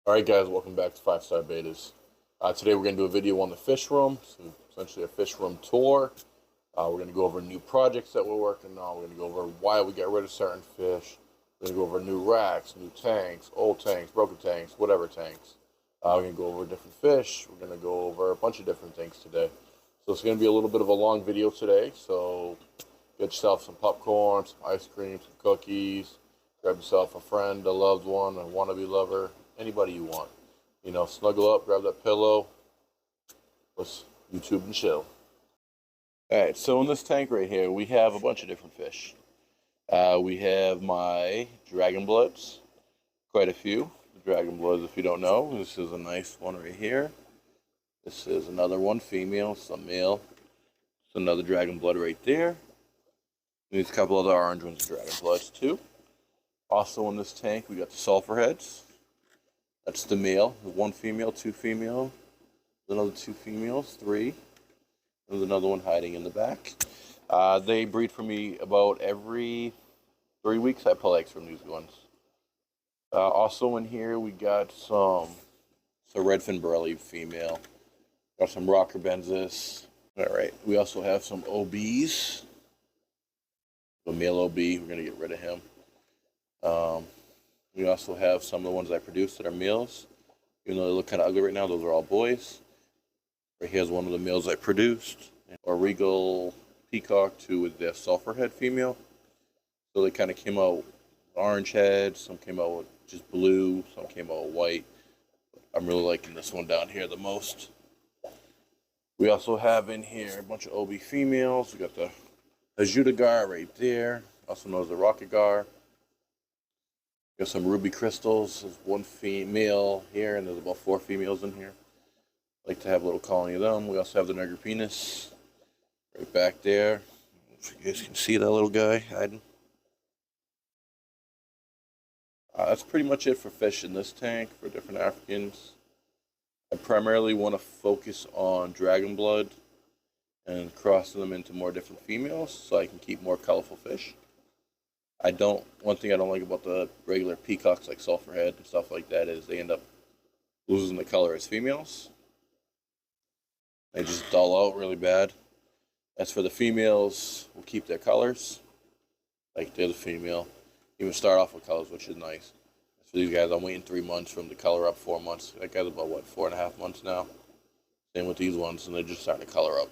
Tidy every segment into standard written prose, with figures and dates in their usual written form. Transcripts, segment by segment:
Alright guys, welcome back to 5 Star Betas. Today we're going to do a video on the fish room, so essentially a fish room tour. We're going to go over new projects that we're working on. We're going to go over why we got rid of certain fish. We're going to go over new racks, new tanks, old tanks, broken tanks, whatever tanks. We're going to go over different fish. We're going to go over a bunch of different things today. So it's going to be a little bit of a long video today, so get yourself some popcorn, some ice cream, some cookies. Grab yourself a friend, a loved one, a wannabe lover, anybody you want. You know, snuggle up, grab that pillow. Let's YouTube and chill. Alright, so in this tank right here, we have a bunch of different fish. We have my Dragon Bloods, quite a few. The Dragon Bloods, if you don't know, this is a nice one right here. This is another one, female, some male. It's another Dragon Blood right there. There's a couple other orange ones, Dragon Bloods too. Also in this tank, we got the sulfur heads. That's the male. One female, two female. Another two females, three. There's another one hiding in the back. They breed for me about every 3 weeks. I pull eggs from these ones. Also in here, we got some redfin burley female. Got some rocker benzis. All right. We also have some OBs. The male OB. We're gonna get rid of him. We also have some of the ones I produced that are males. Even though they look kind of ugly right now, those are all boys. Right here's one of the males I produced. A regal peacock too with their sulfur head female. So they kind of came out with orange heads, some came out with just blue, some came out with white. I'm really liking this one down here the most. We also have in here a bunch of OB females. We got the Ajudagar right there, also known as the Rocket Gar. Got some ruby crystals. There's one female here, and there's about 4 females in here. I like to have a little colony of them. We also have the Negropenis right back there. If you guys can see that little guy hiding. That's pretty much it for fish in this tank for different Africans. I primarily want to focus on Dragon Blood and crossing them into more different females so I can keep more colorful fish. One thing I don't like about the regular peacocks like Sulfurhead and stuff like that is they end up losing the color as females. They just dull out really bad. As for the females, we'll keep their colors. Like the other female. Even start off with colors, which is nice. As for these guys, I'm waiting 3 months for them to color up, 4 months. That guy's about, what, 4.5 months now? Same with these ones, and they're just starting to color up.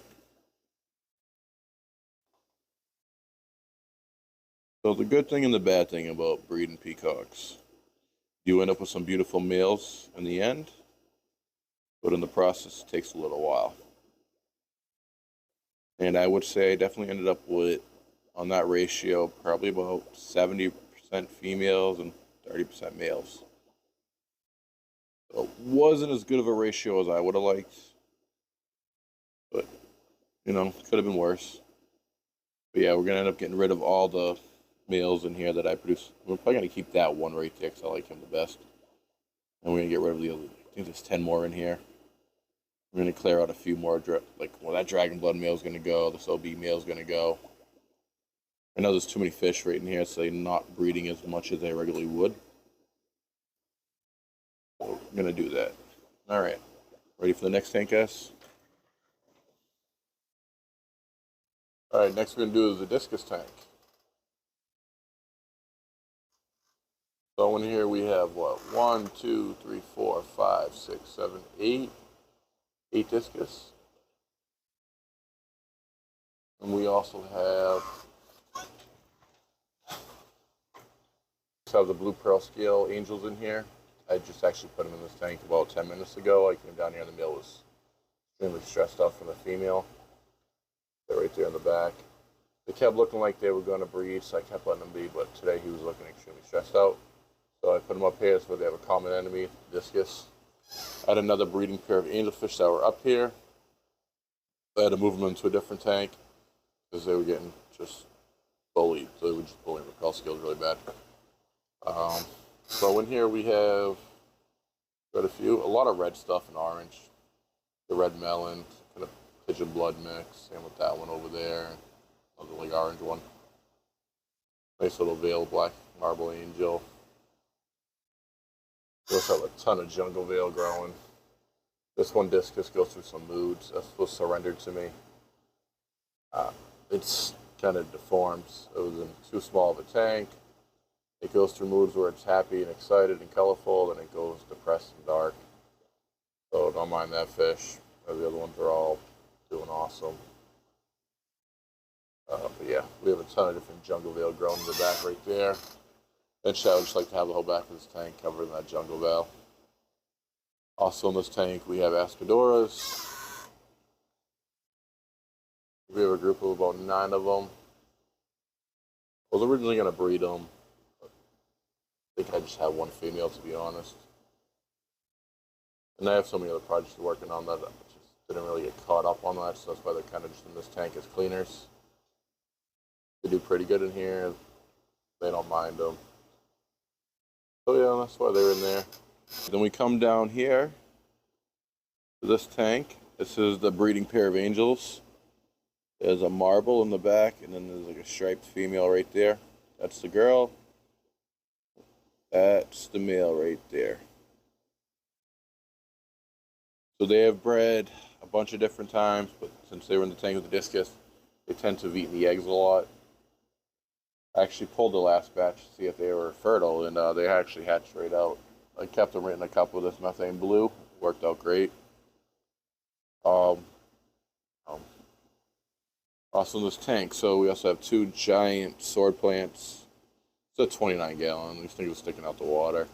So the good thing and the bad thing about breeding peacocks, you end up with some beautiful males in the end, but in the process it takes a little while. And I would say I definitely ended up with, on that ratio, probably about 70% females and 30% males. So it wasn't as good of a ratio as I would have liked, but, you know, could have been worse. But yeah, we're going to end up getting rid of all the males in here that I produce. We're probably going to keep that one right there because I like him the best. And we're going to get rid of the other, I think there's 10 more in here. We're going to clear out a few more, that Dragon Blood male is going to go, this OB male is going to go. I know there's too many fish right in here, so they're not breeding as much as they regularly would. So we're going to do that. Alright, ready for the next tank, guys? Alright, next we're going to do is the discus tank. So in here we have what? 1, 2, 3, 4, 5, 6, 7, 8. 8 discus. And we also have the blue pearl scale angels in here. I just actually put them in this tank about 10 minutes ago. I came down here in the middle, was extremely stressed out from the female. They're right there in the back. They kept looking like they were going to breed, so I kept letting them be, but today he was looking extremely stressed out. So I put them up here so they have a common enemy, discus. I had another breeding pair of angelfish that were up here. I had to move them into a different tank because they were getting just bullied. They were just bullying repel skills really bad. So in here we have a lot of red stuff and orange. The red melon, kind of pigeon blood mix. Same with that one over there. Another like orange one. Nice little veil black marble angel. We also have a ton of jungle veil growing. This one discus goes through some moods. That's was surrendered to me. It's kind of deforms. It was in too small of a tank. It goes through moods where it's happy and excited and colorful, and it goes depressed and dark. So don't mind that fish. The other ones are all doing awesome. But yeah, we have a ton of different jungle veil growing in the back right there. Eventually, I would just like to have the whole back of this tank covered in that jungle veil. Also in this tank, we have Aspedoras. We have a group of about 9 of them. I was originally going to breed them. I think I just have one female, to be honest. And I have so many other projects I'm working on that I just didn't really get caught up on that, so that's why they're kind of just in this tank as cleaners. They do pretty good in here. They don't mind them. So yeah, that's why they're in there. Then we come down here to this tank. This is the breeding pair of angels. There's a marble in the back, and then there's like a striped female right there. That's the girl. That's the male right there. So they have bred a bunch of different times, but since they were in the tank with the discus, they tend to have eaten the eggs a lot. I actually pulled the last batch to see if they were fertile, and they actually hatched right out. I kept them right in a cup with this methane blue. It worked out great. Also in this tank, so we also have 2 giant sword plants. It's a 29 gallon. These things were sticking out the water.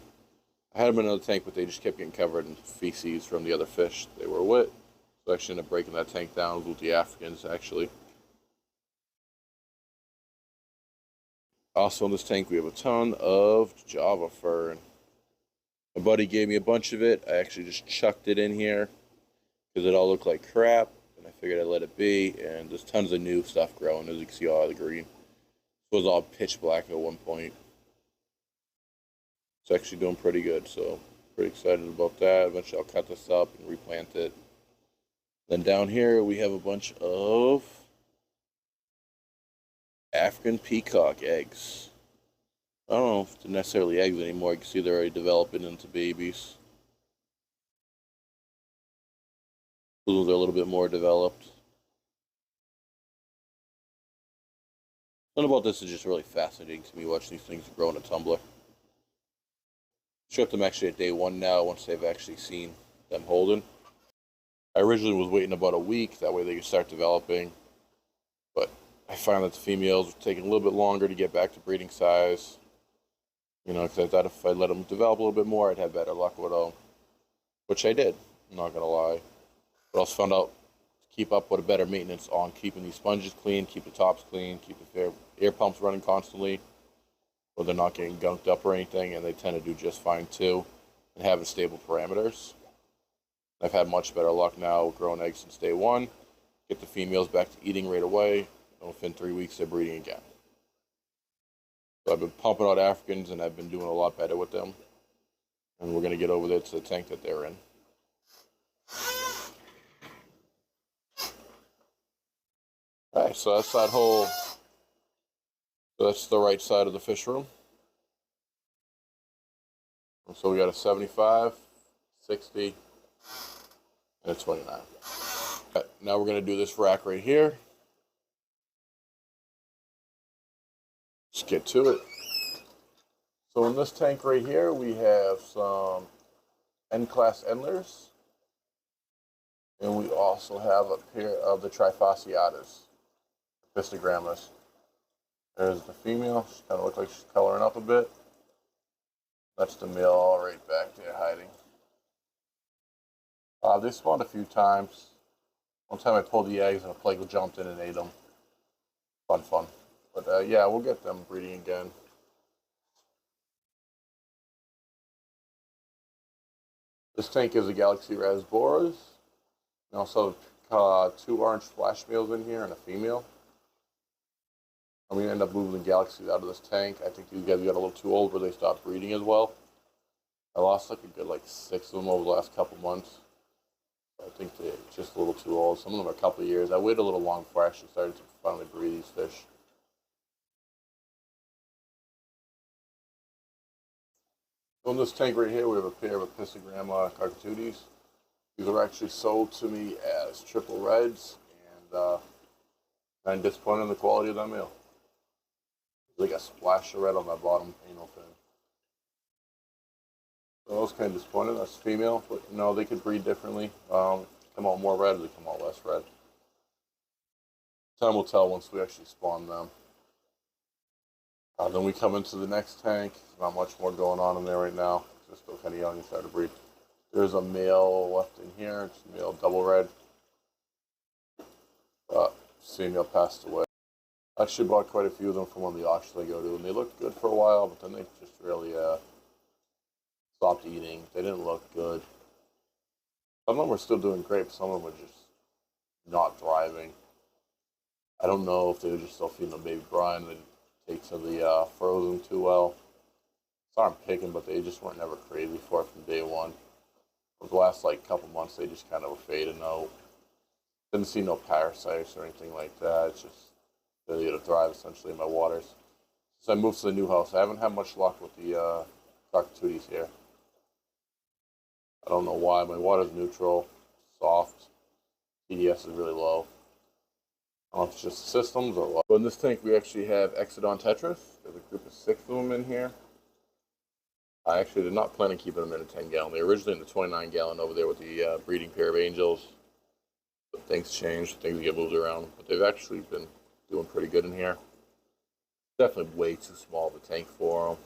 I had them in another tank, but they just kept getting covered in feces from the other fish they were with. So I actually ended up breaking that tank down with the Africans, actually. Also in this tank, we have a ton of Java fern. My buddy gave me a bunch of it. I actually just chucked it in here because it all looked like crap, and I figured I'd let it be. And there's tons of new stuff growing, as you can see, all the green. It was all pitch black at one point. It's actually doing pretty good, so pretty excited about that. Eventually I'll cut this up and replant it. Then down here we have a bunch of African peacock eggs. I don't know if they're necessarily eggs anymore. You can see they're already developing into babies. Those are a little bit more developed. Something about this is just really fascinating to me, watching these things grow in a tumbler. Showed them actually at day 1 now, once they've actually seen them holding. I originally was waiting about a week, that way they could start developing. But I found that the females were taking a little bit longer to get back to breeding size. You know, because I thought if I let them develop a little bit more, I'd have better luck with them. Which I did, I'm not going to lie. But I also found out to keep up with a better maintenance on keeping these sponges clean, keep the tops clean, keep the air pumps running constantly, or they're not getting gunked up or anything, and they tend to do just fine too, and having stable parameters. I've had much better luck now growing eggs since day 1. Get the females back to eating right away, and within 3 weeks they're breeding again. So I've been pumping out Africans, and I've been doing a lot better with them. And we're going to get over there to the tank that they're in. Alright, so that's that whole... So that's the right side of the fish room. And so we got a 75, 60, and a 29. Right, now we're going to do this rack right here. Let's get to it. So in this tank right here, we have some N-class Endlers. And we also have a pair of the Trifasciatas, Pistogrammas. There's the female. She kind of looks like she's coloring up a bit. That's the male all right back there hiding. They spawned a few times. One time I pulled the eggs and a plague jumped in and ate them. Fun. But yeah, we'll get them breeding again. This tank is a Galaxy Rasboras. We also have 2 orange flash males in here and a female. I'm going to end up moving the Galaxies out of this tank. I think these guys got a little too old where they stopped breeding as well. I lost like a good 6 of them over the last couple months. I think they're just a little too old. Some of them are a couple of years. I waited a little long before I actually started to finally breed these fish. So in this tank right here, we have a pair of Epistogramma Cockatooties. These are actually sold to me as triple reds, and I'm disappointed in the quality of that male. There's like a splash of red on that bottom anal fin. So I was kind of disappointed. That's female, but you know, they could breed differently. Come out more red, they come out less red. Time will tell once we actually spawn them. Then we come into the next tank. Not much more going on in there right now. They're still kind of young and start to breed. There's a male left in here. It's a male double red. Female passed away. I actually bought quite a few of them from one of the auctions I go to, and they looked good for a while, but then they just really stopped eating. They didn't look good. Some of them were still doing great, but some of them were just not thriving. I don't know if they were just still feeding the baby brine. They didn't take to the frozen too well. Sorry I'm picking, but they just weren't never crazy for it from day one. For the last like couple months, they just kind of were fading out. Didn't see no parasites or anything like that. It's just failure to thrive essentially in my waters. Since I moved to the new house, I haven't had much luck with the Cockatooties here. I don't know why. My water's neutral, soft. TDS is really low. I don't know if it's just systems or what. But in this tank, we actually have Exodon Tetras. There's a group of 6 of them in here. I actually did not plan on keeping them in a 10-gallon. They were originally in the 29-gallon over there with the breeding pair of angels. But things changed, things get moved around. But they've actually been doing pretty good in here. Definitely way too small of a tank for them.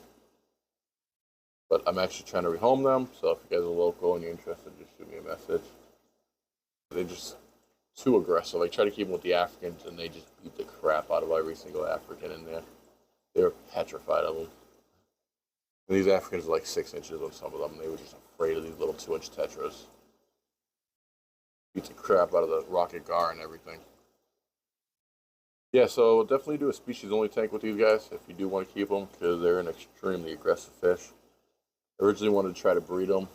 But I'm actually trying to rehome them, so if you guys are local and you're interested, just shoot me a message. They're just too aggressive. I try to keep them with the Africans, and they just beat the crap out of every single African in there. They were petrified of them. And these Africans are like 6 inches on some of them. They were just afraid of these little 2-inch tetras. Beat the crap out of the rocket gar and everything. Yeah, so definitely do a species-only tank with these guys if you do want to keep them, because they're an extremely aggressive fish. I originally wanted to try to breed them.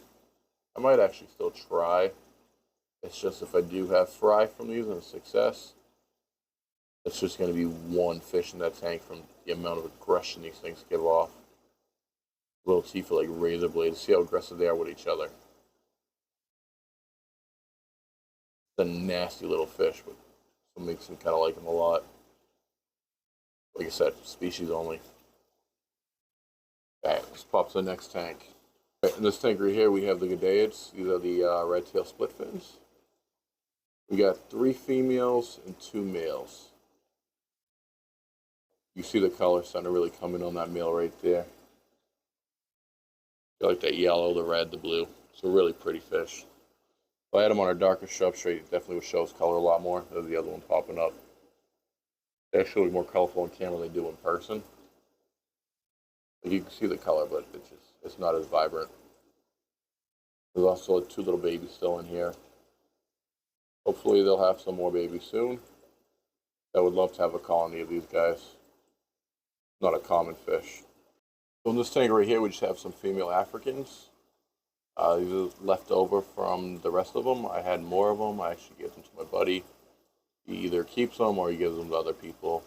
I might actually still try. It's just if I do have fry from these and a success, it's just going to be one fish in that tank from the amount of aggression these things give off. Little teeth are like razor blades. See how aggressive they are with each other. It's a nasty little fish, but what makes me kind of like them a lot. Like I said, species only. Alright, let's pop to the next tank. In this tank right here, we have the Gadaids. These are the red-tail split fins. We got 3 females and 2 males. You see the color starting to really come in on that male right there. You like that yellow, the red, the blue. It's a really pretty fish. If I had them on a darker substrate, it definitely would show his color a lot more. There's the other one popping up. They actually look more colorful on camera than they do in person. Like you can see the color, but it's not as vibrant. There's also 2 little babies still in here. Hopefully they'll have some more babies soon. I would love to have a colony of these guys. Not a common fish. So in this tank right here, we just have some female Africans. These are left over from the rest of them. I had more of them. I actually gave them to my buddy. He either keeps them or he gives them to other people.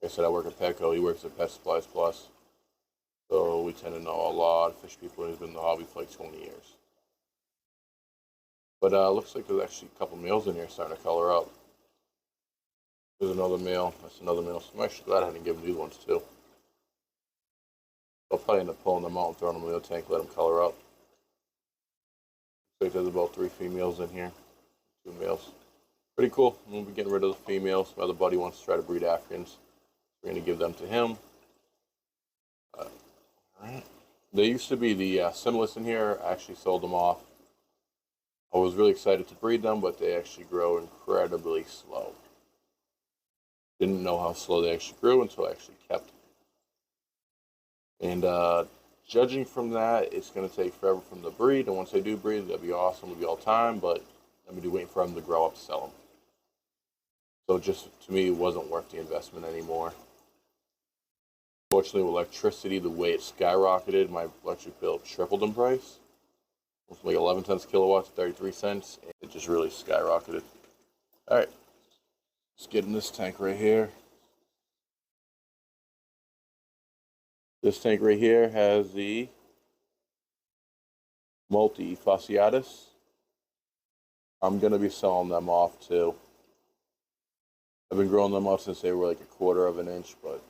Like I said, I work at Petco. He works at Pet Supplies Plus. So we tend to know a lot of fish people who've been in the hobby for like 20 years. But looks like there's actually a couple males in here starting to color up. There's another male. That's another male. So I'm actually glad I didn't give them these ones too. I'll probably end up pulling them out and throwing them in the tank, let them color up. Looks like there's about 3 females in here. 2 males. Pretty cool. I'm going to be getting rid of the females. My other buddy wants to try to breed Africans. We're going to give them to him. Alright. There used to be the Similis in here. I actually sold them off. I was really excited to breed them, but they actually grow incredibly slow. Didn't know how slow they actually grew until I actually kept them. And judging from that, it's going to take forever for them to breed. And once they do breed, that'll be awesome. It'll be all time, but I'm going to be waiting for them to grow up to sell them. So just, to me, it wasn't worth the investment anymore. Fortunately, with electricity, the way it skyrocketed, my electric bill tripled in price. It was like 11 cents a kilowatt to 33 cents, and it just really skyrocketed. Alright, let's get in this tank right here. This tank right here has the multifasciatus. I'm going to be selling them off too. I've been growing them up since they were like 1/4 of an inch, but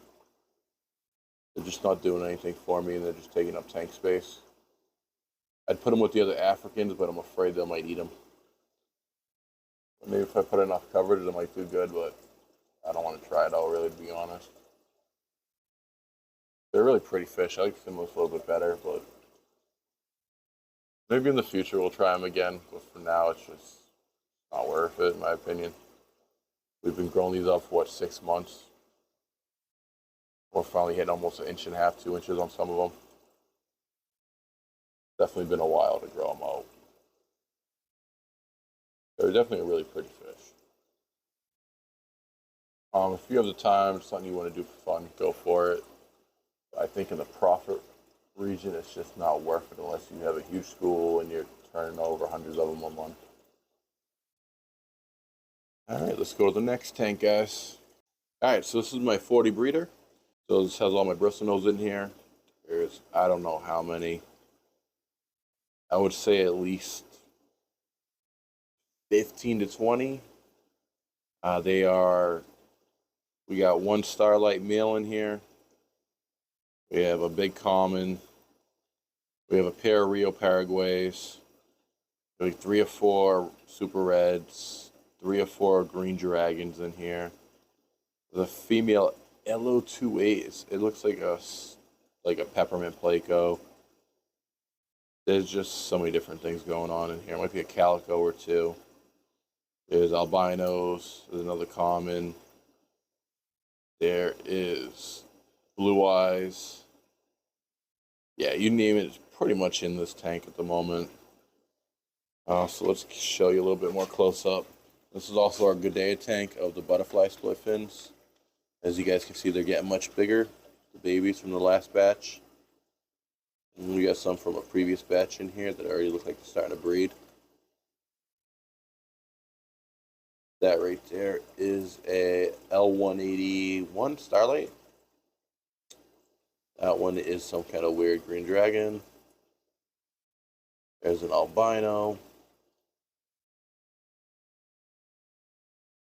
they're just not doing anything for me, and they're just taking up tank space. I'd put them with the other Africans, but I'm afraid they might eat them. Maybe if I put enough coverage, it might do good, but I don't want to try it out, really, to be honest. They're really pretty fish. I like Thymos a little bit better, but maybe in the future we'll try them again. But for now, it's just not worth it, in my opinion. We've been growing these up for, what, 6 months? We're finally hitting almost 1.5 inches, 2 inches on some of them. Definitely been a while to grow them out. They're definitely a really pretty fish. If you have the time, something you want to do for fun, go for it. I think in the profit region, it's just not worth it unless you have a huge school and you're turning over hundreds of them a month. All right, let's go to the next tank, guys. All right, so this is my 40 breeder. So this has all my bristlenose in here. There's, I don't know how many. I would say at least 15 to 20. We got one Starlight male in here. We have a big common. We have a pair of Rio Paraguays. Like 3 or 4 super reds. 3 or 4 green dragons in here. The female LO28. It looks like a peppermint Placo. There's just so many different things going on in here. It might be a calico or two. There's albinos. There's another common. There is blue eyes. Yeah, you name it, it's pretty much in this tank at the moment. So let's show you a little bit more close up. This is also our Goodea tank of the butterfly split fins. As you guys can see, they're getting much bigger. The babies from the last batch. And we got some from a previous batch in here that already look like they're starting to breed. That right there is a L181 Starlight. That one is some kind of weird green dragon. There's an albino.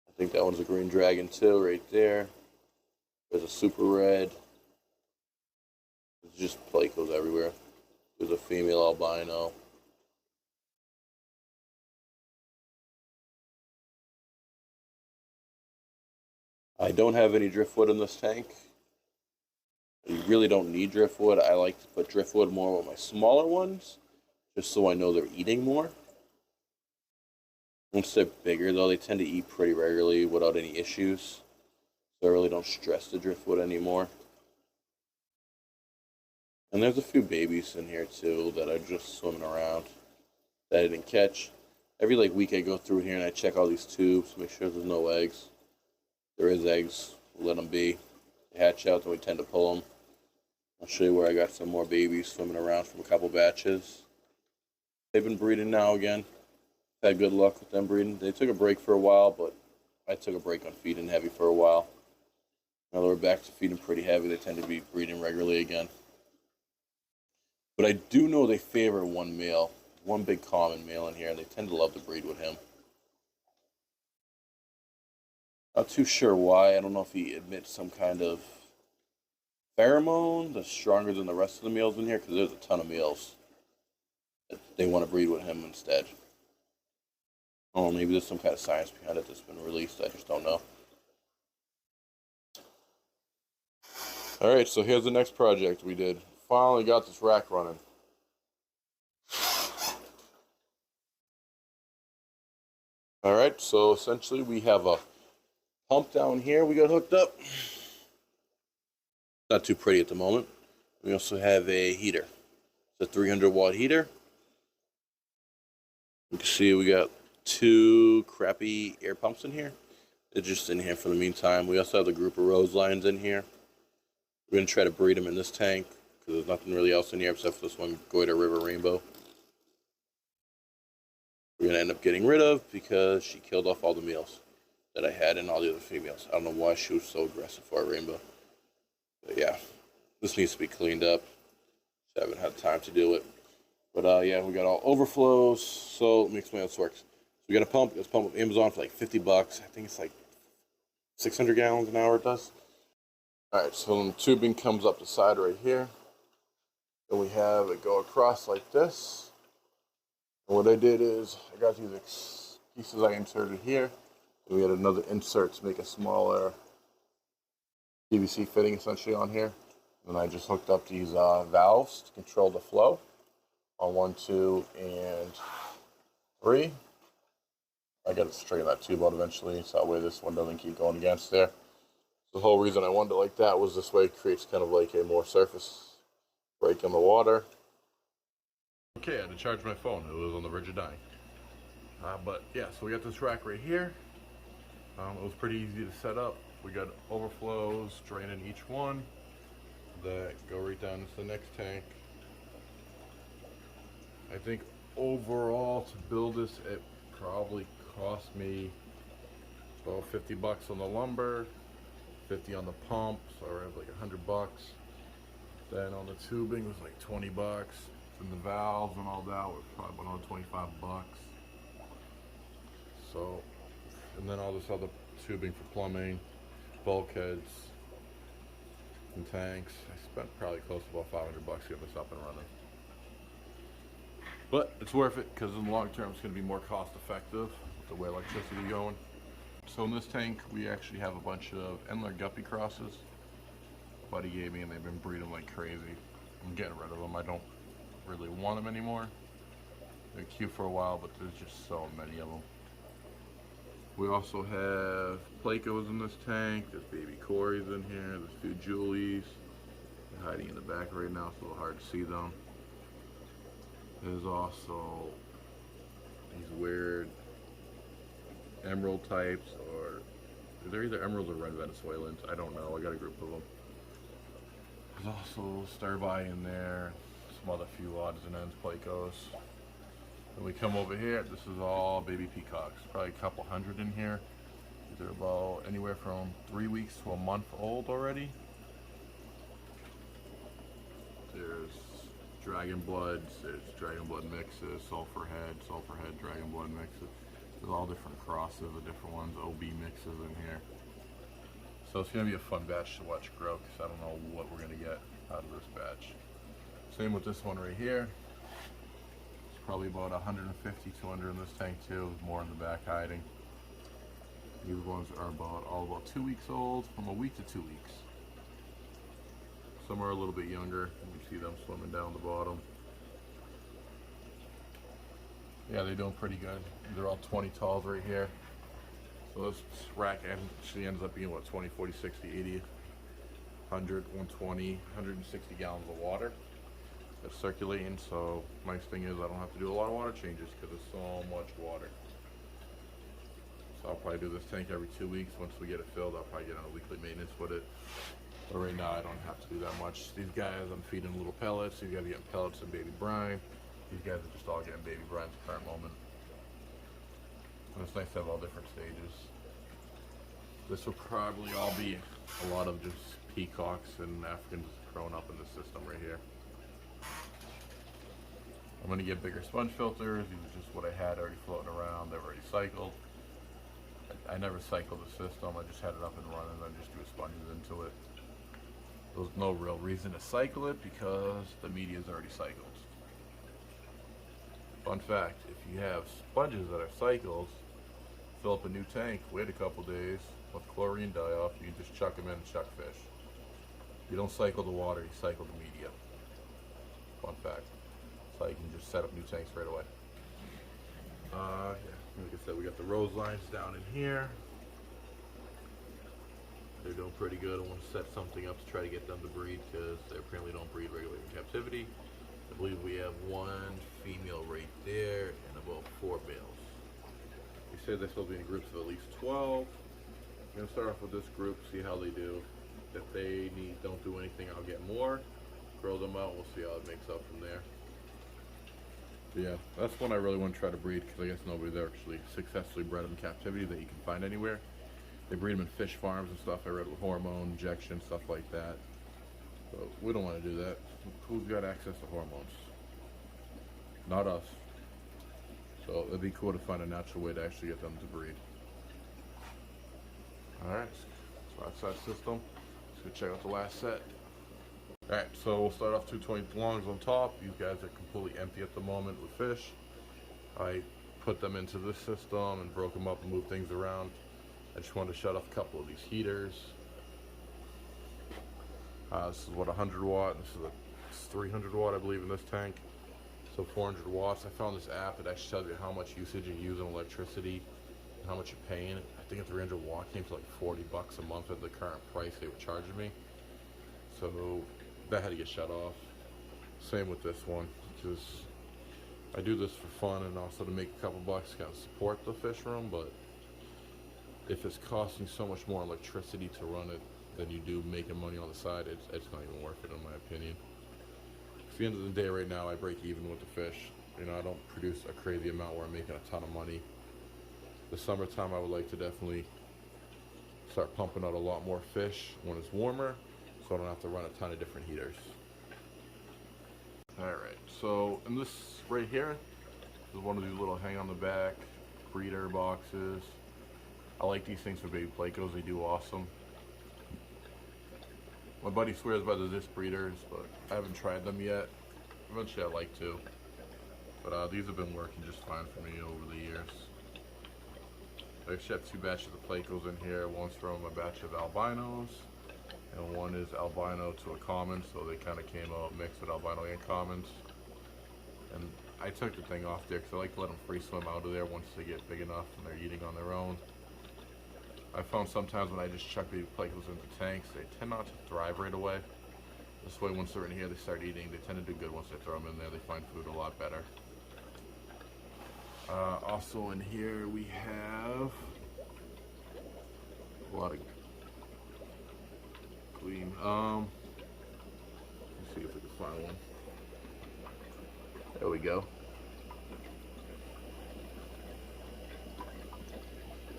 I think that one's a green dragon too, right there. There's a super red. There's just Placos everywhere. There's a female albino. I don't have any driftwood in this tank. You really don't need driftwood. I like to put driftwood more with my smaller ones, just so I know they're eating more. Once they're bigger, though, they tend to eat pretty regularly without any issues. So I really don't stress the driftwood anymore. And there's a few babies in here, too, that are just swimming around that I didn't catch. Every week I go through here and I check all these tubes, make sure there's no eggs. If there is eggs, we'll let them be. They hatch out, then we tend to pull them. I'll show you where I got some more babies swimming around from a couple batches. They've been breeding now again. Had good luck with them breeding. They took a break for a while, but I took a break on feeding heavy for a while. Now that we're back to feeding pretty heavy, they tend to be breeding regularly again. But I do know they favor one male, one big common male in here, and they tend to love to breed with him. Not too sure why. I don't know if he emits some kind of pheromone that's stronger than the rest of the males in here, because there's a ton of males that they want to breed with him instead. Oh, maybe there's some kind of science behind it that's been released. I just don't know. All right, so here's the next project we did. Finally got this rack running. All right, so essentially we have a pump down here we got hooked up. Not too pretty at the moment. We also have a heater. It's a 300-watt heater. You can see we got 2 crappy air pumps in here. They're just in here for the meantime. We also have the group of rose lines in here. We're going to try to breed them in this tank because there's nothing really else in here except for this one Goiter River Rainbow. We're going to end up getting rid of because she killed off all the males that I had and all the other females. I don't know why she was so aggressive for a rainbow. But yeah, this needs to be cleaned up. Just haven't had time to do it. But yeah, we got all overflows. So let me explain how this works. So we got a pump. This pump with Amazon for like $50. I think it's like 600 gallons an hour it does. All right, so the tubing comes up the side right here. And we have it go across like this. And what I did is I got these pieces I inserted here. And we had another insert to make a smaller PVC fitting essentially on here. And I just hooked up these valves to control the flow on 1, 2, and 3. I got to straighten that tube out eventually, so that way this one doesn't keep going against there. The whole reason I wanted it like that was this way it creates kind of like a more surface break in the water. Okay, I had to charge my phone. It was on the verge of dying. But yeah, so we got this rack right here. It was pretty easy to set up. We got overflows draining each one that go right down into the next tank. I think overall to build this, it probably cost me about $50 on the lumber, 50 on the pump, so I have like $100. Then on the tubing was like $20, and the valves and all that was probably another $25. So, and then all this other tubing for plumbing, bulkheads, and tanks. I spent probably close to about $500 to get this up and running. But it's worth it because in the long term it's going to be more cost effective with the way electricity is going. So in this tank we actually have a bunch of Endler guppy crosses. A buddy gave me and they've been breeding like crazy. I'm getting rid of them. I don't really want them anymore. They're cute for a while, but there's just so many of them. We also have Placos in this tank. There's baby Corys in here. There's a few Julies. They're hiding in the back right now, so it's a little hard to see them. There's also these weird emerald types, or they're either emeralds or red Venezuelans. I don't know. I got a group of them. There's also Starby in there. Some other few odds and ends Placos. When we come over here, this is all baby peacocks. Probably a couple hundred in here. They're about anywhere from 3 weeks to a month old already. There's dragon bloods, there's dragon blood mixes, sulfur head, dragon blood mixes. There's all different crosses of different ones, OB mixes in here. So it's going to be a fun batch to watch grow because I don't know what we're going to get out of this batch. Same with this one right here. It's probably about 150, 200 in this tank too, more in the back hiding. These ones are all about 2 weeks old, from a week to 2 weeks. Some are a little bit younger. You can see them swimming down the bottom. Yeah, they're doing pretty good. They're all 20 talls right here. So this rack actually ends up being what, 20, 40, 60, 80, 100, 120, 160 gallons of water that's circulating. So nice thing is I don't have to do a lot of water changes because there's so much water. So I'll probably do this tank every 2 weeks. Once we get it filled, I'll probably get on a weekly maintenance with it. But right now I don't have to do that much. These guys I'm feeding little pellets. These guys are getting pellets and baby brine. These guys are just all getting baby brine at the current moment. And it's nice to have all different stages. This will probably all be a lot of just peacocks and Africans growing up in the system right here. I'm going to get bigger sponge filters. These are just what I had already floating around. They're already cycled. I never cycled the system. I just had it up and running and I just threw sponges into it. There was no real reason to cycle it because the media is already cycled. Fun fact, if you have sponges that are cycled, fill up a new tank, wait a couple days, let the chlorine die off, you can just chuck them in and chuck fish. You don't cycle the water, you cycle the media. Fun fact. So you can just set up new tanks right away. Yeah, like I said, we got the rose lines down in here. They're doing pretty good. I want to set something up to try to get them to breed because they apparently don't breed regularly in captivity. I believe we have one female right there and about 4 males. They said they're supposed to be in groups of at least 12. I'm going to start off with this group, see how they do. If they don't do anything, I'll get more. Grow them out, we'll see how it makes up from there. But yeah, that's one I really want to try to breed because I guess nobody's actually successfully bred them in captivity that you can find anywhere. They breed them in fish farms and stuff. I read with hormone injection, stuff like that. But we don't want to do that. Who's got access to hormones? not us. So it'd be cool to find a natural way to actually get them to breed. Alright, so that's that system. Let's go check out the last set. Alright, so we'll start off 220 longs on top. These guys are completely empty at the moment with fish. I put them into this system and broke them up and moved things around. I just wanted to shut off a couple of these heaters. This is what, 100 watt, and this is a 300 watt, I believe, in this tank. So 400 watts. I found this app that actually tells you how much usage you use in electricity and how much you're paying. I think a 300 watt came to like 40 bucks a month at the current price they were charging me. So that had to get shut off. Same with this one, because I do this for fun and also to make a couple bucks to kind of support the fish room, but if it's costing so much more electricity to run it than you do making money on the side, it's not even worth it in my opinion. At the end of the day right now, I break even with the fish. You know, I don't produce a crazy amount where I'm making a ton of money. The summertime, I would like to definitely start pumping out a lot more fish when it's warmer, so I don't have to run a ton of different heaters. Alright, so in this right here is one of these little hang on the back breeder boxes. I like these things for baby plecos, they do awesome. My buddy swears by the disc breeders, but I haven't tried them yet. Eventually I'd like to. But these have been working just fine for me over the years. I actually have two batches of plecos in here. One's from a batch of albinos, and one is albino to a common, so they kind of came out mixed with albino and commons. And I took the thing off there because I like to let them free swim out of there once they get big enough and they're eating on their own. I found sometimes when I just chuck baby plecos into tanks, they tend not to thrive right away. This way, once they're in here, they start eating. They tend to do good once they throw them in there. They find food a lot better. Also in here we have a lot of clean. Let's see if we can find one. There we go.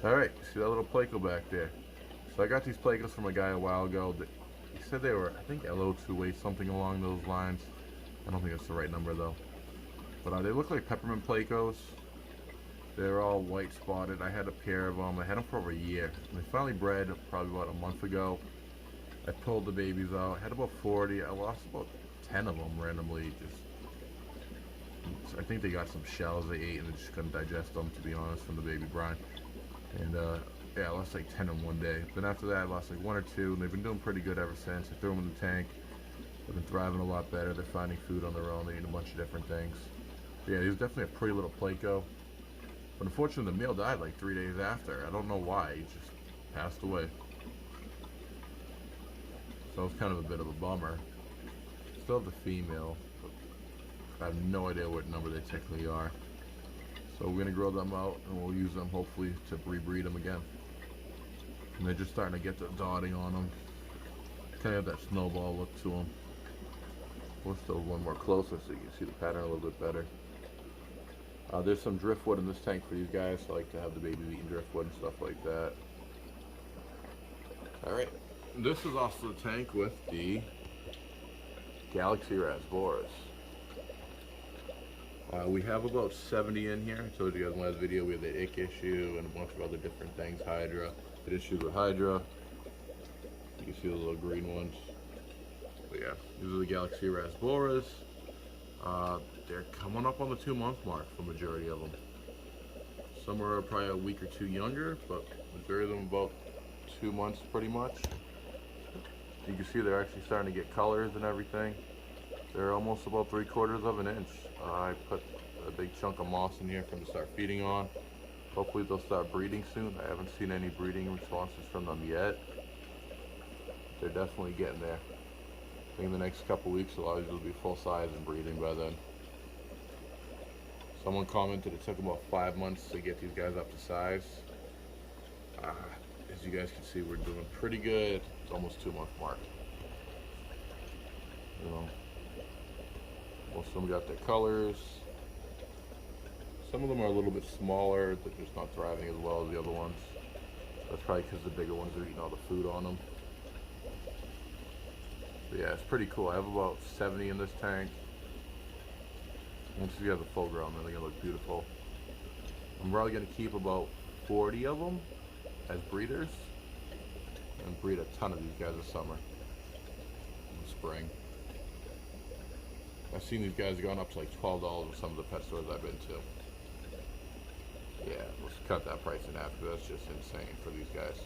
Alright, see that little pleco back there? So I got these plecos from a guy a while ago. He said they were, I think, LO2A, something along those lines. I don't think that's the right number though. But they look like peppermint plecos. They're all white spotted. I had a pair of them. I had them for over a year. They finally bred probably about a month ago. I pulled the babies out. I had about 40. I lost about 10 of them randomly. I think they got some shells they ate and they just couldn't digest them, to be honest, from the baby brine. And yeah, I lost like 10 in one day. Then after that, I lost like 1 or 2, and they've been doing pretty good ever since. I threw them in the tank. They've been thriving a lot better. They're finding food on their own. They're eating a bunch of different things. But yeah, he was definitely a pretty little pleco. But unfortunately, the male died like 3 days after. I don't know why. He just passed away. So it was kind of a bit of a bummer. Still have the female. But I have no idea what number they technically are. So we're going to grow them out and we'll use them hopefully to rebreed them again. And they're just starting to get the dotting on them. Kind of have that snowball look to them. We'll still one more closer so you can see the pattern a little bit better. There's some driftwood in this tank for these guys. So I like to have the babies eating driftwood and stuff like that. Alright, this is also the tank with the Galaxy Rasboras. We have about 70 in here. I told you guys in the last video we have the ick issue and a bunch of other different things. Hydra. The issues with Hydra. You can see the little green ones. But yeah, these are the Galaxy Rasboras. They're coming up on the 2-month mark for the majority of them. Some are probably a week or two younger, but majority of them about 2 months pretty much. You can see they're actually starting to get colors and everything. They're almost about 3/4 of an inch. I put a big chunk of moss in here for them to start feeding on. Hopefully they'll start breeding soon. I haven't seen any breeding responses from them yet. They're definitely getting there. I think in the next couple weeks a lot of these will be full size and breeding by then. Someone commented it took about 5 months to get these guys up to size. As you guys can see, we're doing pretty good. It's almost 2-month mark. You know, most of them got their colors. Some of them are a little bit smaller. They're just not thriving as well as the other ones. That's probably because the bigger ones are eating all the food on them. But yeah, it's pretty cool. I have about 70 in this tank. Once you have the full grown, then they're gonna look beautiful. I'm probably gonna keep about 40 of them as breeders and breed a ton of these guys this summer and spring. I've seen these guys going up to like $12 in some of the pet stores I've been to. Yeah, let's cut that price in half because that's just insane for these guys.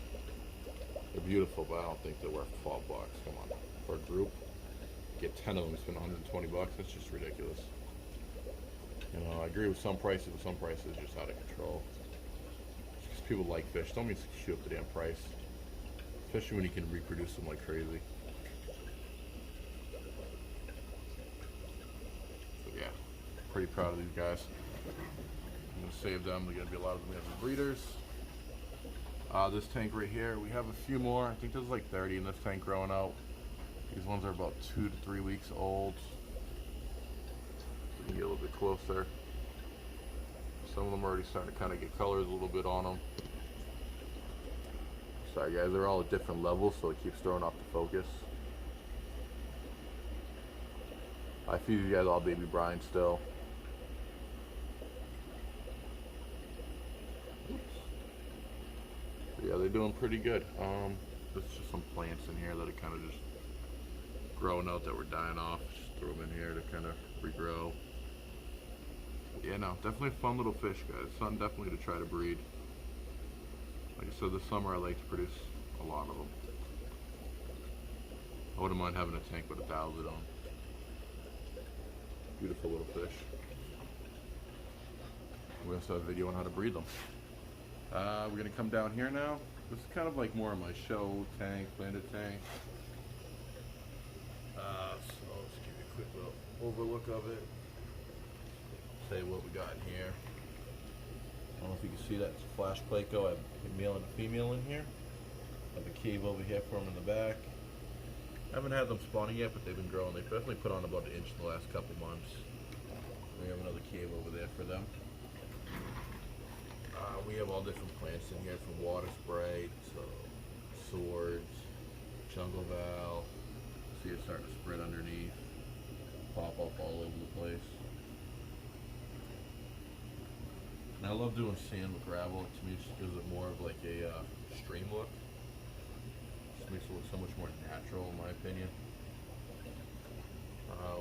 They're beautiful, but I don't think they're worth $12. Come on, for a group, get 10 of them, spend 120 bucks. That's just ridiculous. You know, I agree with some prices, but some prices are just out of control. Because people like fish, don't mean to shoot up the damn price, especially when you can reproduce them like crazy. But yeah, pretty proud of these guys. I'm gonna save them. There's gonna be a lot of them as breeders. This tank right here, we have a few more. I think there's like 30 in this tank growing out. These ones are about 2 to 3 weeks old. You can get a little bit closer. Some of them are already starting to kind of get colors a little bit on them. Sorry guys, they're all at different levels, so it keeps throwing off the focus. I feed you guys all baby brine still. Yeah, they're doing pretty good. There's just some plants in here that are kind of just growing out that were dying off. Just throw them in here to kind of regrow. Yeah, no, definitely a fun little fish, guys. Fun definitely to try to breed. Like I said, this summer I like to produce a lot of them. I wouldn't mind having a tank with 1,000 on. Beautiful little fish. We also have a video on how to breed them. We're gonna come down here now. This is kind of like more of my show tank, landed tank. So let's give you a quick little overlook of it. Say what we got in here. I don't know if you can see that. It's a flash Pleco. I have a male and a female in here. I have a cave over here for them in the back. I haven't had them spawning yet, but they've been growing. They've definitely put on about 1 inch in the last couple months. We have another cave over there for them. We have all different plants in here, from water sprite to swords, jungle val. See it starting to spread underneath, pop up all over the place. And I love doing sand with gravel. To me, it just gives it more of like a stream look. Just makes it look so much more natural, in my opinion.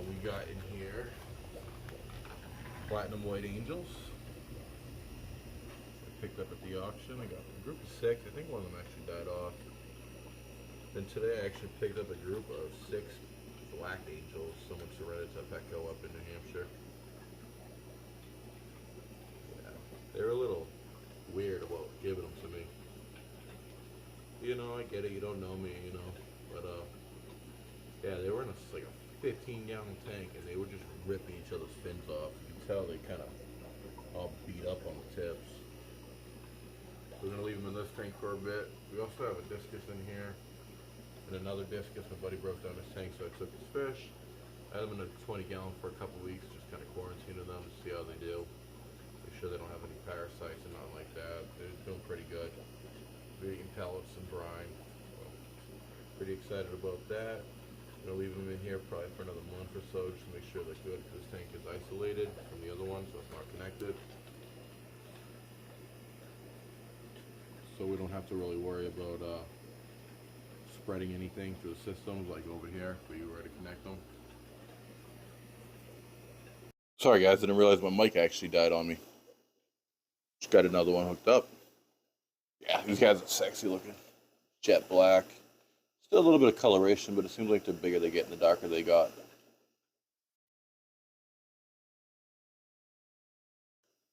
We got in here platinum white angels. Picked up at the auction. I got a group of 6. I think one of them actually died off. Then today I actually picked up a group of 6 black angels. Someone surrendered to Petco up in New Hampshire. Yeah, they're a little weird about giving them to me. You know, I get it. You don't know me, you know. But yeah, they were in like a 15-gallon tank, and they were just ripping each other's fins off. You can tell they kind of all beat up on the tips. We're going to leave them in this tank for a bit. We also have a discus in here and another discus. My buddy broke down his tank, so I took his fish. I had them in a 20-gallon for a couple weeks, just kind of quarantining them to see how they do. Make sure they don't have any parasites and nothing like that. They're doing pretty good. We're eating pellets and brine. So, pretty excited about that. I'm going to leave them in here probably for another month or so, just to make sure they're good, because this tank is isolated from the other one, so it's not connected. So we don't have to really worry about spreading anything through the systems like over here if we were to connect them. Sorry guys, I didn't realize my mic actually died on me. Just got another one hooked up. Yeah, these guys are sexy looking. Jet black. Still a little bit of coloration, but it seems like the bigger they get and the darker they got.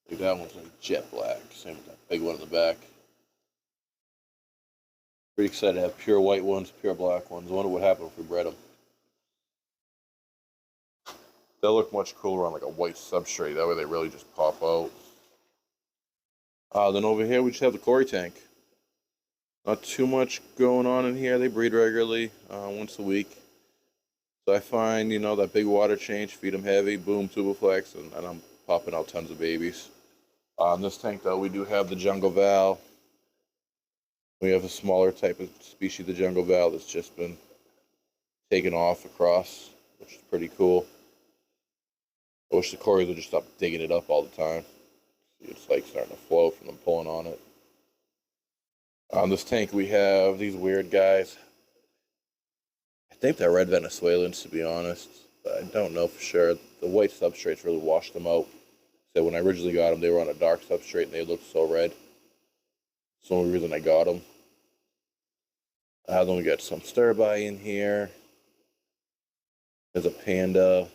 Like that one's like jet black. Same with that big one in the back. Pretty excited to have pure white ones, pure black ones. I wonder what happened if we bred them. They'll look much cooler on like a white substrate. That way they really just pop out. Then over here we just have the Cory tank. Not too much going on in here. They breed regularly, once a week. So I find, you know, that big water change, feed them heavy, boom, tubiflex, and I'm popping out tons of babies. In this tank though, we do have the jungle val. We have a smaller type of species, the jungle val, that's just been taken off across, which is pretty cool. I wish the Corys would just stop digging it up all the time. See, it's like starting to flow from them pulling on it. On this tank, we have these weird guys. I think they're red Venezuelans, to be honest, but I don't know for sure. The white substrates really washed them out. So when I originally got them, they were on a dark substrate and they looked so red. That's the only reason I got them. Then we got some stir-by in here. There's a panda.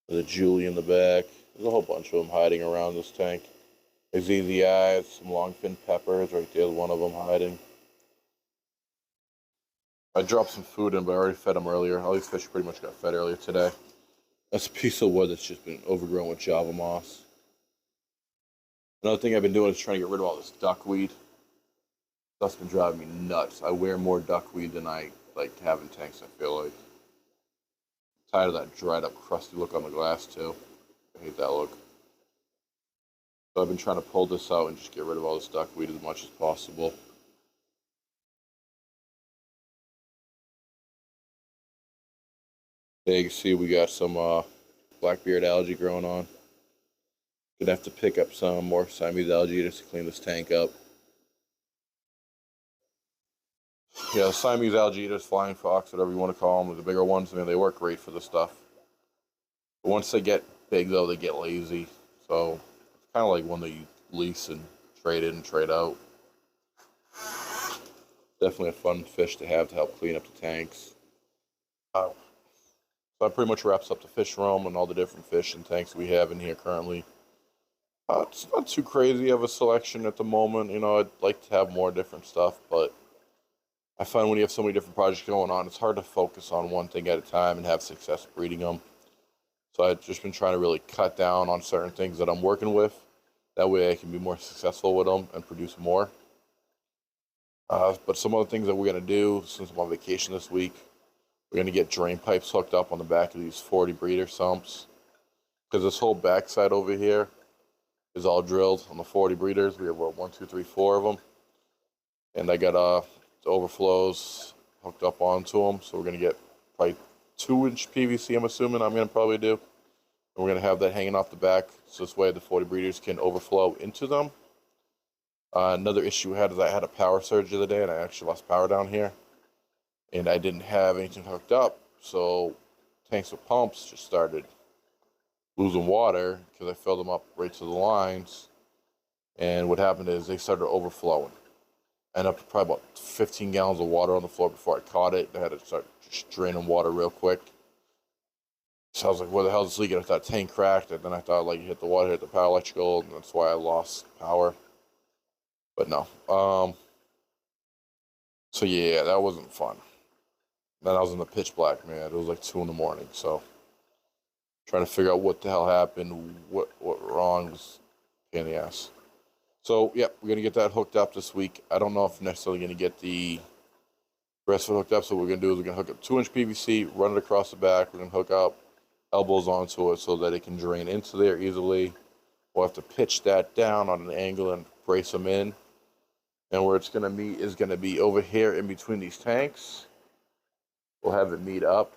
There's a Julie in the back. There's a whole bunch of them hiding around this tank. There's easy eyes, some longfin peppers. Right there's one of them hiding. I dropped some food in, but I already fed them earlier. All these fish pretty much got fed earlier today. That's a piece of wood that's just been overgrown with Java moss. Another thing I've been doing is trying to get rid of all this duckweed. That's been driving me nuts. I wear more duckweed than I like having tanks, I feel like. I'm tired of that dried up, crusty look on the glass, too. I hate that look. So I've been trying to pull this out and just get rid of all this duckweed as much as possible. There you can see we got some blackbeard algae growing on. Gonna have to pick up some more Siamese algae just to clean this tank up. Yeah, Siamese algae eaters, flying fox, whatever you want to call them, the bigger ones, I mean, they work great for this stuff. But once they get big, though, they get lazy. So it's kind of like one that you lease and trade in and trade out. Definitely a fun fish to have to help clean up the tanks. So that pretty much wraps up the fish room and all the different fish and tanks we have in here currently. It's not too crazy of a selection at the moment. You know, I'd like to have more different stuff, but I find when you have so many different projects going on, it's hard to focus on one thing at a time and have success breeding them. So I've just been trying to really cut down on certain things that I'm working with. That way I can be more successful with them and produce more. But some other things that we're going to do, since I'm on vacation this week, we're going to get drain pipes hooked up on the back of these 40 breeder sumps. Because this whole backside over here is all drilled on the 40 breeders. We have, what, 1, 2, 3, 4 of them. And I got the overflows hooked up onto them. So we're going to get probably 2-inch PVC, I'm assuming I'm going to probably do. And we're going to have that hanging off the back. So this way the 40 breeders can overflow into them. Another issue we had is I had a power surge the other day and I actually lost power down here. And I didn't have anything hooked up. So tanks with pumps just started losing water because I filled them up right to the lines. And what happened is they started overflowing. I ended up with probably about 15 gallons of water on the floor before I caught it. I had to start just draining water real quick. So I was like, where the hell is this leaking? I thought tank cracked, and then I thought like hit the water, hit the power electrical, and that's why I lost power. But no. So yeah, that wasn't fun. Then I was in the pitch black, man. It was like 2 in the morning, so trying to figure out what the hell happened, what wrong was a pain in the ass. So, yeah, we're going to get that hooked up this week. I don't know if I'm necessarily going to get the rest of it hooked up. So what we're going to do is we're going to hook up 2-inch PVC, run it across the back. We're going to hook up elbows onto it so that it can drain into there easily. We'll have to pitch that down on an angle and brace them in. And where it's going to meet is going to be over here in between these tanks. We'll have it meet up.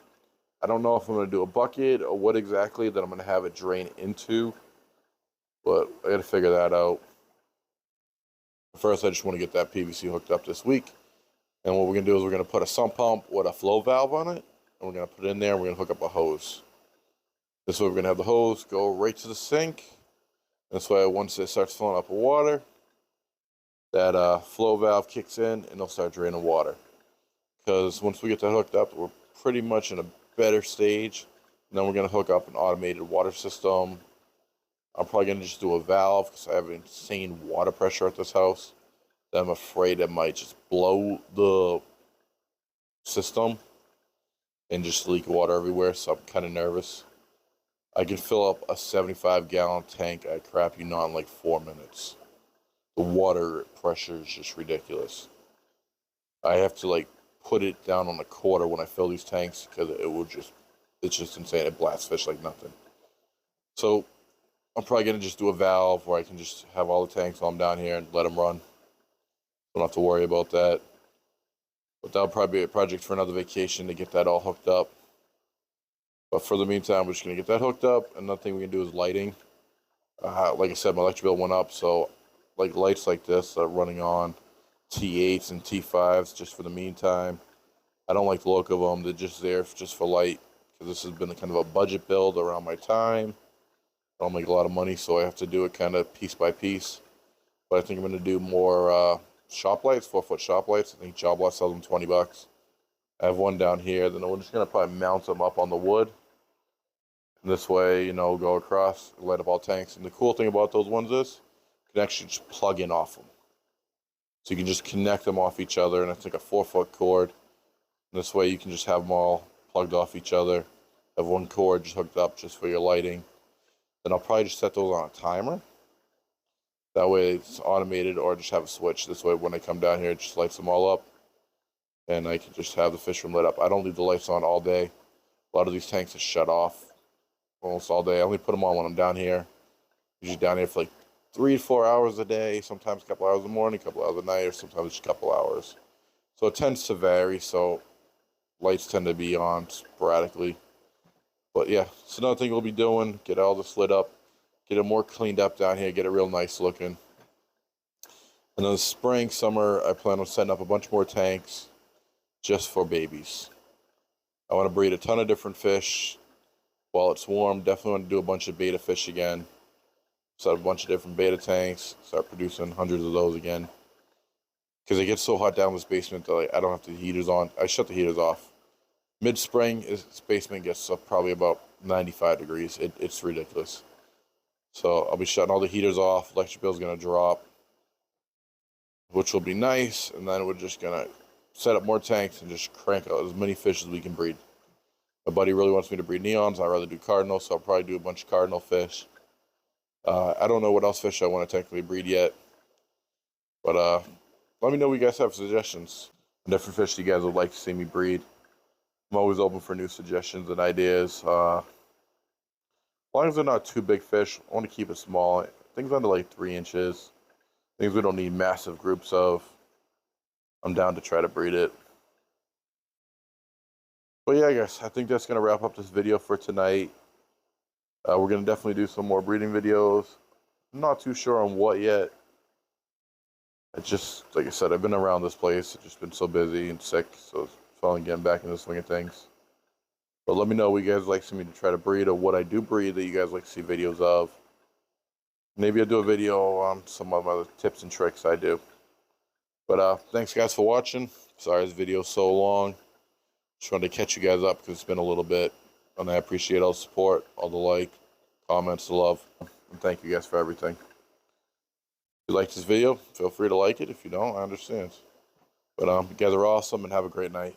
I don't know if I'm going to do a bucket or what exactly that I'm going to have it drain into. But I got to figure that out. First, I just want to get that PVC hooked up this week. And what we're going to do is we're going to put a sump pump with a flow valve on it. And we're going to put it in there and we're going to hook up a hose. This way we're going to have the hose go right to the sink. This way once it starts filling up with water, that flow valve kicks in and it'll start draining water. Because once we get that hooked up, we're pretty much in a better stage. And then we're going to hook up an automated water system. I'm probably going to just do a valve because I have insane water pressure at this house that I'm afraid it might just blow the system and just leak water everywhere, so I'm kind of nervous. I can fill up a 75-gallon tank, I crap you not, in like 4 minutes. The water pressure is just ridiculous. I have to like put it down on a quarter when I fill these tanks because it's just insane. It blasts fish like nothing. So I'm probably going to just do a valve where I can just have all the tanks while I'm down here and let them run. Don't have to worry about that. But that'll probably be a project for another vacation to get that all hooked up. But for the meantime, we're just going to get that hooked up. Another thing we can do is lighting. Like I said, my electric bill went up, so like lights like this are running on T8s and T5s just for the meantime. I don't like the look of them. They're just there just for light, because this has been kind of a budget build around my time. I don't make a lot of money, so I have to do it kind of piece by piece. But I think I'm going to do more shop lights, 4-foot shop lights. I think Job Lot sells them $20. I have one down here. Then we're just going to probably mount them up on the wood. And this way, you know, go across, light up all tanks. And the cool thing about those ones is you can actually just plug in off them. So you can just connect them off each other, and it's like a 4-foot cord. And this way you can just have them all plugged off each other. Have one cord just hooked up just for your lighting. Then I'll probably just set those on a timer. That way it's automated, or just have a switch. This way when I come down here, it just lights them all up. And I can just have the fish room lit up. I don't leave the lights on all day. A lot of these tanks are shut off almost all day. I only put them on when I'm down here. Usually down here for like 3 to 4 hours a day, sometimes a couple hours in the morning, a couple hours at night, or sometimes just a couple hours. So it tends to vary, so lights tend to be on sporadically. But yeah, it's another thing we'll be doing. Get all this lit up, get it more cleaned up down here, get it real nice looking. And then the spring, summer, I plan on setting up a bunch more tanks just for babies. I want to breed a ton of different fish while it's warm. Definitely want to do a bunch of beta fish again. Set up a bunch of different beta tanks, start producing hundreds of those again. Because it gets so hot down in this basement that like, I don't have the heaters on. I shut the heaters off. Mid-spring, this basement gets up probably about 95 degrees. It's ridiculous. So I'll be shutting all the heaters off. Electric bill's going to drop, which will be nice. And then we're just going to set up more tanks and just crank out as many fish as we can breed. My buddy really wants me to breed neons. I'd rather do cardinal, so I'll probably do a bunch of cardinal fish. I don't know what else fish I want to technically breed yet. But let me know what you guys have suggestions. Different fish you guys would like to see me breed. I'm always open for new suggestions and ideas. As long as they're not too big fish, I want to keep it small. Things under like 3 inches. Things we don't need massive groups of. I'm down to try to breed it. But yeah, guys, I think that's going to wrap up this video for tonight. We're going to definitely do some more breeding videos. I'm not too sure on what yet. It's just, like I said, I've been around this place. I've just been so busy and sick, so it's finally getting back in the swing of things. But let me know what you guys like to see me to try to breed, or what I do breed that you guys like to see videos of. Maybe I'll do a video on some of my tips and tricks I do. But thanks guys for watching. Sorry this video is so long. Just wanted to catch you guys up because it's been a little bit. And I appreciate all the support, all the like, comments, the love. And thank you guys for everything. If you like this video, feel free to like it. If you don't, I understand. But you guys are awesome, and have a great night.